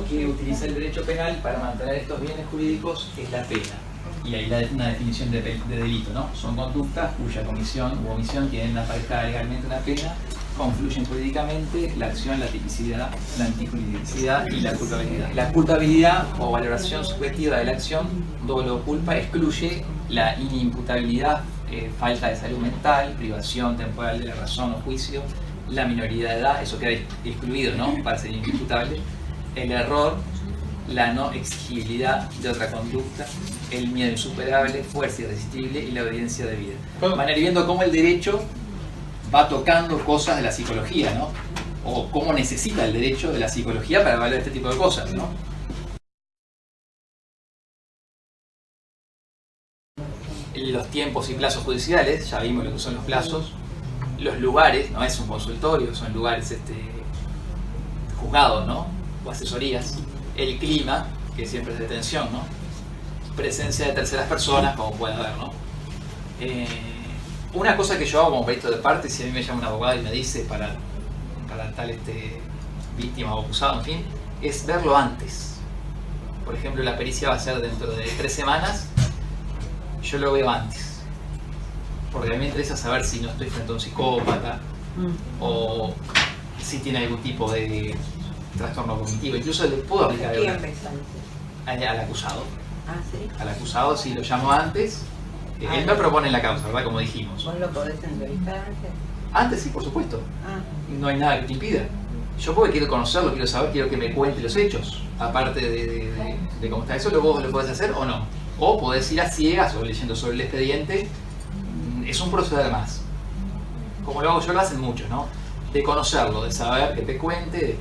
que utiliza el derecho penal para mantener estos bienes jurídicos es la pena. Y ahí una definición de delito, ¿no? Son conductas cuya comisión u omisión tienen aparejada legalmente una pena, confluyen jurídicamente la acción, la tipicidad, la antijuridicidad y la culpabilidad. La culpabilidad o valoración subjetiva de la acción, dolo o culpa, excluye la inimputabilidad, falta de salud mental, privación temporal de la razón o juicio, la minoría de edad, eso queda excluido, ¿no? Para ser inimputable, el error, la no exigibilidad de otra conducta, el miedo insuperable, fuerza irresistible y la obediencia debida. Van a ir viendo cómo el derecho va tocando cosas de la psicología, ¿no? O cómo necesita el derecho de la psicología para evaluar este tipo de cosas, ¿no? Los tiempos y plazos judiciales, ya vimos lo que son los plazos. Los lugares, no es un consultorio, son lugares juzgados, ¿no? O asesorías. El clima, que siempre es de tensión, ¿no? Presencia de terceras personas, como puede haber, ¿no? Una cosa que yo hago como perito de parte, si a mí me llama un abogado y me dice para tal víctima o acusado, en fin, es verlo antes. Por ejemplo, la pericia va a ser dentro de 3 semanas, yo lo veo antes. Porque a mí me interesa saber si no estoy frente a un psicópata o si tiene algún tipo de trastorno cognitivo. Incluso le puedo aplicar al acusado. Ah, ¿sí? Al acusado, si lo llamo antes, él me propone la causa, ¿verdad? Como dijimos. ¿Vos lo podés entrevistar antes? Antes sí, por supuesto. Ah. No hay nada que te impida. Yo porque quiero conocerlo, quiero saber, quiero que me cuente los hechos. Aparte de cómo está eso, vos lo podés hacer o no. O podés ir a ciegas o leyendo sobre el expediente. Es un proceder más. Como lo hago yo, lo hacen muchos, ¿no? De conocerlo, de saber que te cuente,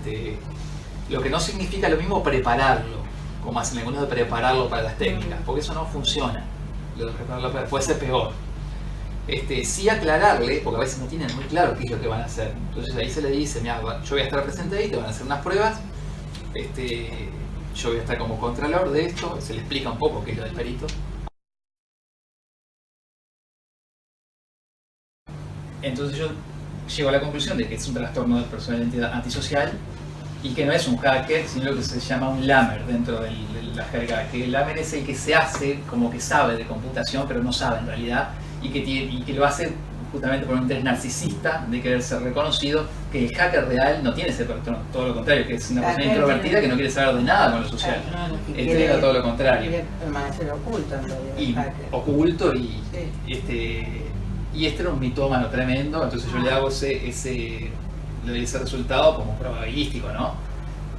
lo que no significa lo mismo prepararlo, como hacen algunos de prepararlo para las técnicas, porque eso no funciona. Lo de prepararlo puede ser peor. Sí aclararle, porque a veces no tienen muy claro qué es lo que van a hacer. Entonces ahí se le dice, mira, yo voy a estar presente ahí, te van a hacer unas pruebas, yo voy a estar como contralor de esto, se le explica un poco qué es lo del perito. Entonces yo llego a la conclusión de que es un trastorno de personalidad antisocial y que no es un hacker, sino lo que se llama un lamer dentro de la jerga. Que el lamer es el que se hace como que sabe de computación, pero no sabe en realidad, y que lo hace justamente por un interés narcisista de querer ser reconocido, que el hacker real no tiene ese trastorno, todo lo contrario, que es una persona introvertida que no quiere saber de nada con lo social. Era todo lo contrario. Quiere permanecer oculto en realidad. Y oculto y este era un mitómano tremendo, entonces yo le hago ese resultado como probabilístico, ¿no?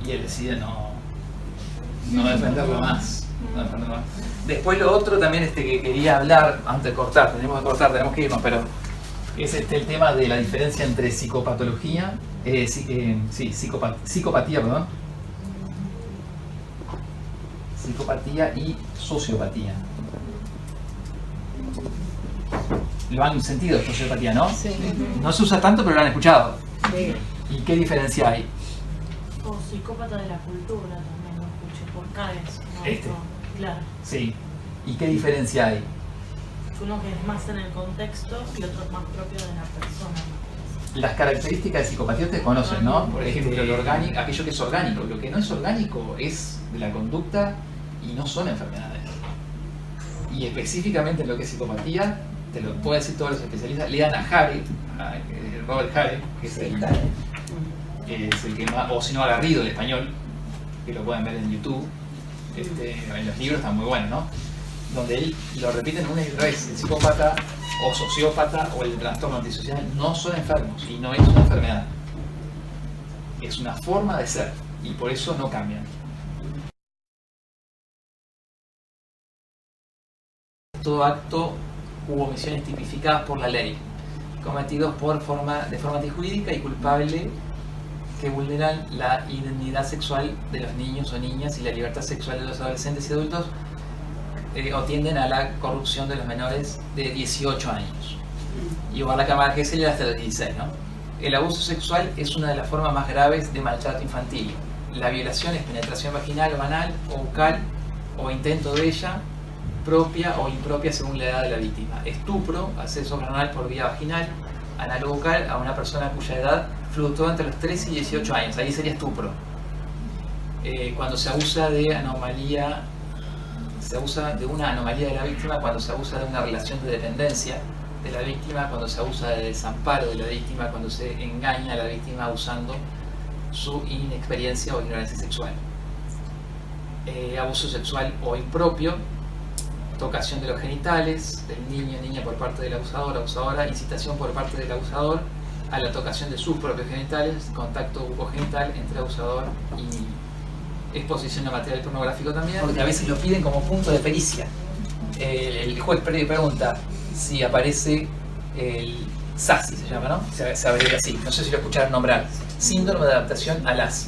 Y él decide no defenderlo más. Después lo otro también que quería hablar, antes de cortar, tenemos que irnos, pero es el tema de la diferencia entre psicopatología, psicopatía, psicopatía y sociopatía. Lo han sentido, sociopatía, ¿no? Sí. No se usa tanto, pero lo han escuchado. Sí. ¿Y qué diferencia hay? O psicópata de la cultura también lo escuché por CAES, ¿no? Claro. Sí. ¿Y qué diferencia hay? Uno que es más en el contexto y otro es más propio de la persona. Las características de psicopatía ustedes conocen, ¿no? Por ejemplo, lo orgánico, aquello que es orgánico. Lo que no es orgánico es de la conducta y no son enfermedades. Y específicamente en lo que es psicopatía, te lo pueden decir todos los especialistas, lean a Robert Hare, que es el que más, o si no a Garrido, el español, que lo pueden ver en YouTube, en los libros están muy buenos, ¿no? Donde él lo repiten una y otra vez, el psicópata o sociópata o el trastorno antisocial no son enfermos y no es una enfermedad, es una forma de ser y por eso no cambian. Todo acto u omisiones tipificadas por la ley, cometidos de forma antijurídica y culpable, que vulneran la identidad sexual de los niños o niñas y la libertad sexual de los adolescentes y adultos, o tienden a la corrupción de los menores de 18 años. Y va a la cámara que se hasta los 16, ¿no? El abuso sexual es una de las formas más graves de maltrato infantil. La violación es penetración vaginal o anal o bucal o intento de ella, propia o impropia según la edad de la víctima. Estupro, acceso anal por vía vaginal, anal o bucal a una persona cuya edad fluctúa entre los 13 y 18 años. Ahí sería estupro. cuando se abusa de anomalía, se abusa de una anomalía de la víctima, cuando se abusa de una relación de dependencia de la víctima, cuando se abusa de desamparo de la víctima, cuando se engaña a la víctima usando su inexperiencia o ignorancia sexual. Abuso sexual o impropio, tocación de los genitales del niño o niña por parte del abusador o abusadora, incitación por parte del abusador a la tocación de sus propios genitales, contacto bucogenital entre abusador y niño. Exposición a material pornográfico también, porque a veces lo piden como punto de pericia. El juez pregunta si aparece el SASI, se llama, ¿no? Se abrevia así, no sé si lo escucharon nombrar. Síndrome de adaptación a las,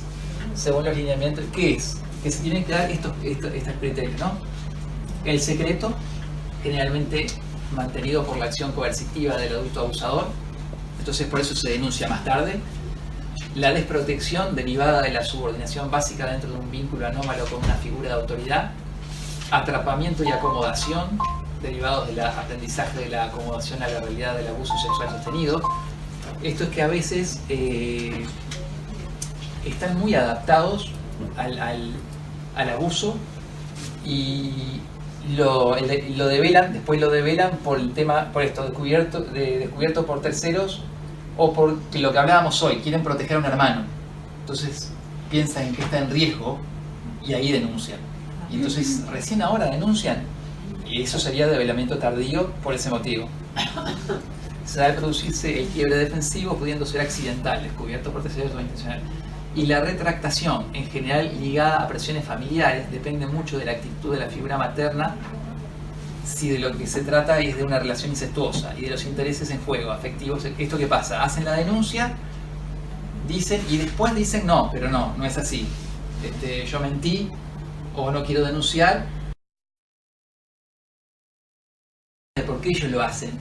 según los lineamientos. ¿Qué es? Que se tienen que dar estos criterios, ¿no? El secreto, generalmente mantenido por la acción coercitiva del adulto abusador, entonces por eso se denuncia más tarde. La desprotección derivada de la subordinación básica dentro de un vínculo anómalo con una figura de autoridad. Atrapamiento y acomodación, derivados del aprendizaje de la acomodación a la realidad del abuso sexual sostenido. Esto es que a veces están muy adaptados al abuso y lo después lo develan por el tema, por esto, descubierto por terceros, o por lo que hablábamos hoy, quieren proteger a un hermano. Entonces piensan en que está en riesgo y ahí denuncian. Y entonces recién ahora denuncian, y eso sería develamiento tardío por ese motivo. Se da al producirse el quiebre defensivo, pudiendo ser accidental, descubierto por terceros o intencional. Y la retractación, en general ligada a presiones familiares, depende mucho de la actitud de la figura materna, si de lo que se trata es de una relación incestuosa y de los intereses en juego, afectivos. ¿Esto qué pasa? Hacen la denuncia, dicen, y después dicen no, pero no es así. Yo mentí o no quiero denunciar. ¿Por qué ellos lo hacen?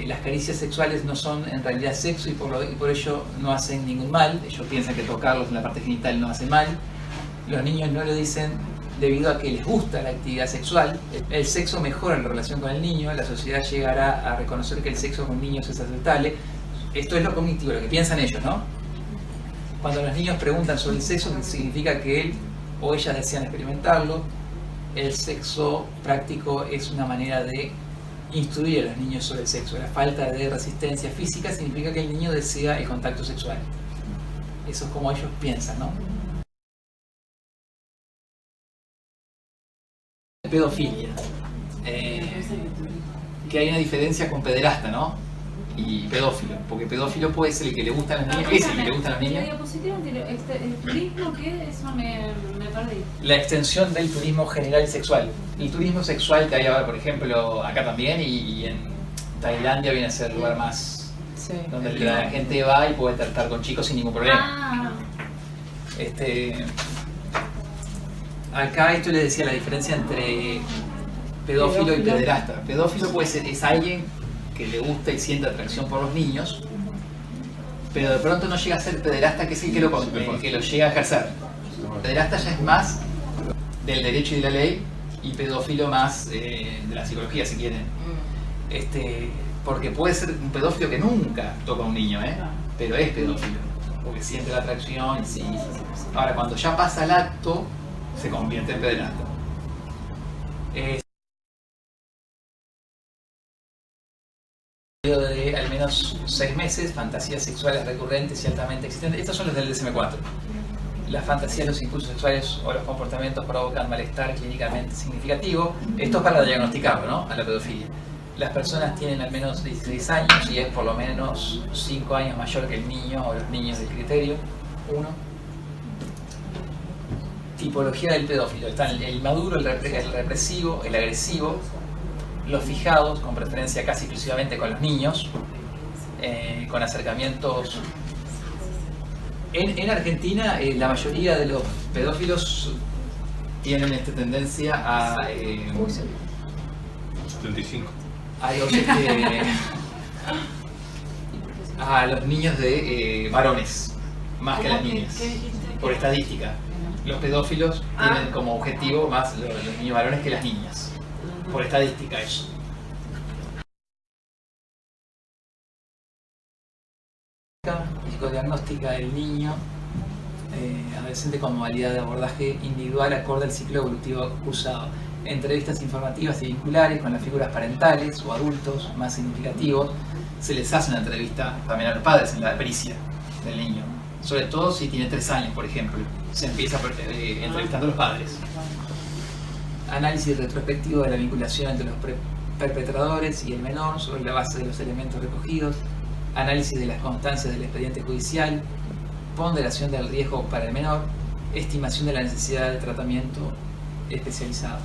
Las caricias sexuales no son en realidad sexo y por ello no hacen ningún mal. Ellos piensan que tocarlos en la parte genital no hace mal. Los niños no lo dicen debido a que les gusta la actividad sexual. El sexo mejora la relación con el niño, la sociedad llegará a reconocer que el sexo con niños es aceptable. Esto es lo cognitivo, lo que piensan ellos, ¿no? Cuando los niños preguntan sobre el sexo, significa que él o ella desean experimentarlo. El sexo práctico es una manera de instruir a los niños sobre el sexo. La falta de resistencia física significa que el niño desea el contacto sexual. Eso es como ellos piensan, ¿no? Pedofilia. Que hay una diferencia con pederasta, ¿no? Y pedófilo, porque pedófilo puede ser el que le gustan los niños, es el que le gustan los niños. La diapositiva el turismo, ¿qué? Eso me perdí. La extensión del turismo general y sexual. El turismo sexual que hay ahora, por ejemplo, acá también, y en Tailandia viene a ser el lugar más donde la gente va y puede tratar con chicos sin ningún problema. Acá esto les decía la diferencia entre pedófilo y pederasta. Pedófilo puede ser, es alguien que le gusta y siente atracción por los niños, pero de pronto no llega a ser pederasta, que es el que lo llega a ejercer. Pederasta ya es más del derecho y de la ley, y pedófilo más de la psicología, si quieren. Porque puede ser un pedófilo que nunca toca a un niño, pero es pedófilo, porque siente la atracción. Sí. Ahora, cuando ya pasa el acto, se convierte en pederasta. De al menos 6 meses, fantasías sexuales recurrentes y altamente existentes. Estos son los del DSM-4. Las fantasías, los impulsos sexuales o los comportamientos provocan malestar clínicamente significativo. Esto es para diagnosticarlo, ¿no? A la pedofilia. Las personas tienen al menos 16 años y es por lo menos 5 años mayor que el niño o los niños del criterio 1. Tipología del pedófilo. Están el maduro, el represivo, el agresivo, los fijados, con preferencia casi exclusivamente con los niños, con acercamientos. En Argentina, la mayoría de los pedófilos tienen esta tendencia a 75. A los niños de varones, más que a las niñas, por estadística. Los pedófilos tienen como objetivo más los niños varones que las niñas, por estadística eso. Psicodiagnóstica del niño. adolescente con modalidad de abordaje individual acorde al ciclo evolutivo cursado. Entrevistas informativas y vinculares con las figuras parentales o adultos más significativos. Se les hace una entrevista también a los padres en la pericia del niño, sobre todo si tiene 3 años, por ejemplo. Se empieza entrevistando a los padres. Análisis retrospectivo de la vinculación entre los perpetradores y el menor sobre la base de los elementos recogidos. Análisis de las constancias del expediente judicial. Ponderación del riesgo para el menor. Estimación de la necesidad de tratamiento especializado.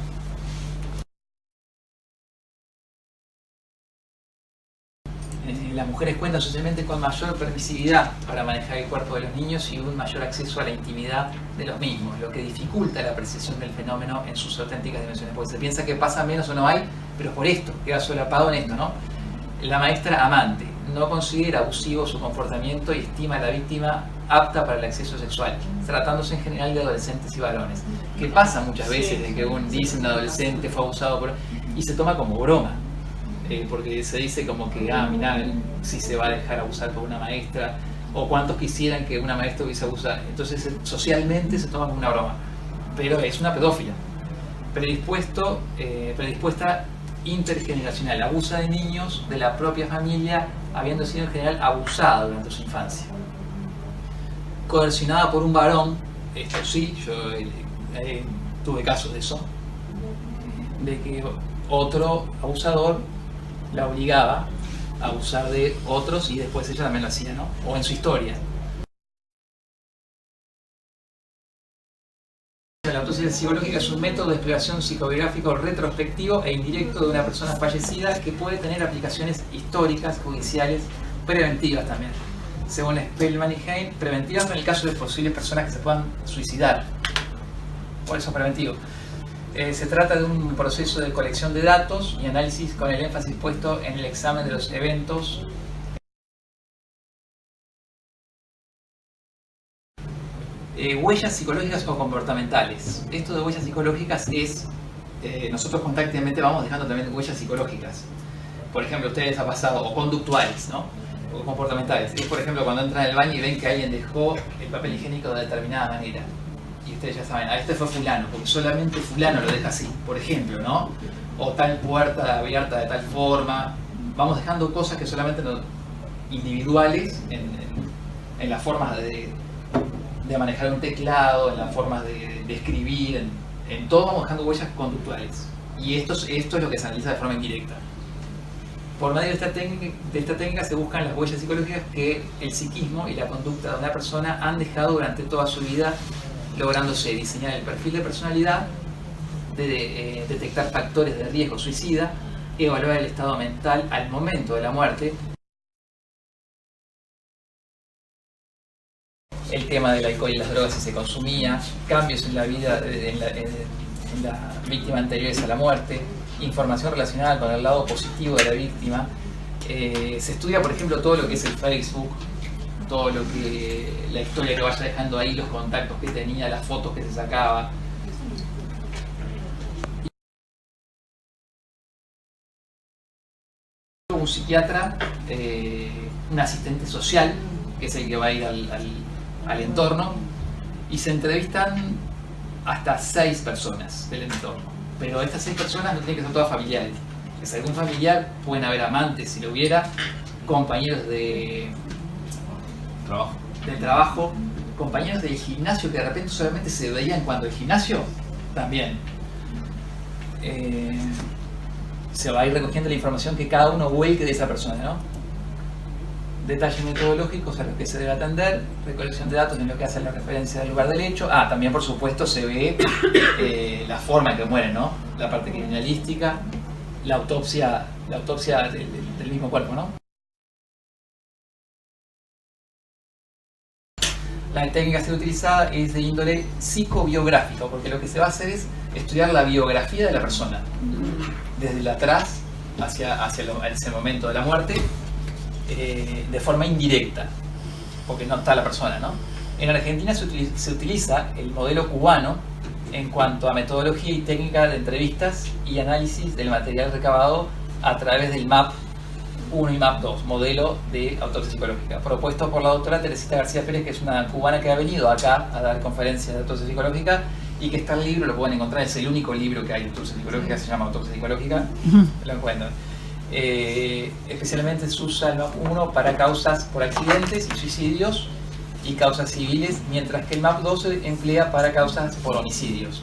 Las mujeres cuentan socialmente con mayor permisividad para manejar el cuerpo de los niños y un mayor acceso a la intimidad de los mismos, lo que dificulta la apreciación del fenómeno en sus auténticas dimensiones, porque se piensa que pasa menos o no hay, pero por esto, queda solapado en esto, ¿no? La maestra amante no considera abusivo su comportamiento y estima a la víctima apta para el acceso sexual, tratándose en general de adolescentes y varones, que pasa muchas veces de que un adolescente fue abusado por... y se toma como broma. Porque se dice como que, mirá, si se va a dejar abusar por una maestra, o cuántos quisieran que una maestra hubiese abusado. Entonces socialmente se toma como una broma, pero es una pedófila, predispuesta intergeneracional, abusa de niños de la propia familia, habiendo sido en general abusada durante su infancia. Coercionada por un varón, esto sí, yo tuve casos de eso, de que otro abusador la obligaba a abusar de otros y después ella también lo hacía, ¿no? O en su historia. La autopsia psicológica es un método de exploración psicobiográfico retrospectivo e indirecto de una persona fallecida que puede tener aplicaciones históricas, judiciales, preventivas también. Según Spellman y Hein, preventivas en el caso de posibles personas que se puedan suicidar. Por eso preventivo. Se trata de un proceso de colección de datos y análisis con el énfasis puesto en el examen de los eventos. Huellas psicológicas o comportamentales. Esto de huellas psicológicas es, nosotros constantemente vamos dejando también huellas psicológicas. Por ejemplo, ustedes ha pasado, o conductuales, ¿no? O comportamentales. Es por ejemplo cuando entran al baño y ven que alguien dejó el papel higiénico de determinada manera. Y ustedes ya saben, este fue fulano, porque solamente fulano lo deja así, por ejemplo, ¿no? O tal puerta abierta de tal forma. Vamos dejando cosas que solamente individuales en las formas de manejar un teclado, en las formas de escribir, en todo vamos dejando huellas conductuales. Y esto es lo que se analiza de forma indirecta. Por medio de esta técnica se buscan las huellas psicológicas que el psiquismo y la conducta de una persona han dejado durante toda su vida, lográndose diseñar el perfil de personalidad, detectar factores de riesgo suicida, evaluar el estado mental al momento de la muerte, el tema del alcohol y las drogas si se consumía, cambios en la vida en la víctima anteriores a la muerte, información relacionada con el lado positivo de la víctima. Se estudia, por ejemplo, todo lo que es el Facebook, todo lo que la historia que vaya dejando ahí, los contactos que tenía, las fotos que se sacaba. Un psiquiatra, un asistente social, que es el que va a ir al entorno, y se entrevistan hasta 6 personas del entorno. Pero estas 6 personas no tienen que ser todas familiares. Es algún familiar, pueden haber amantes si lo hubiera, compañeros de trabajo, compañeros del gimnasio que de repente solamente se veían cuando el gimnasio, también. Se va a ir recogiendo la información que cada uno vuelque de esa persona, ¿no? Detalles metodológicos a los que se debe atender, recolección de datos en lo que hace la referencia del lugar del hecho. También por supuesto se ve la forma en que mueren, ¿no? La parte criminalística, la autopsia del mismo cuerpo, ¿no? La técnica que se utilizada es de índole psicobiográfico, porque lo que se va a hacer es estudiar la biografía de la persona, desde el atrás hacia ese momento de la muerte, de forma indirecta, porque no está la persona, ¿no? En Argentina se utiliza el modelo cubano en cuanto a metodología y técnica de entrevistas y análisis del material recabado a través del MAP 1 y MAP 2, modelo de autopsia psicológica, propuesto por la doctora Teresita García Pérez, que es una cubana que ha venido acá a dar conferencias de autopsia psicológica y que está el libro, lo pueden encontrar, es el único libro que hay de autopsia psicológica, se llama Autopsia Psicológica, lo encuentran. Especialmente se usa el MAP 1 para causas por accidentes y suicidios y causas civiles, mientras que el MAP 2 se emplea para causas por homicidios.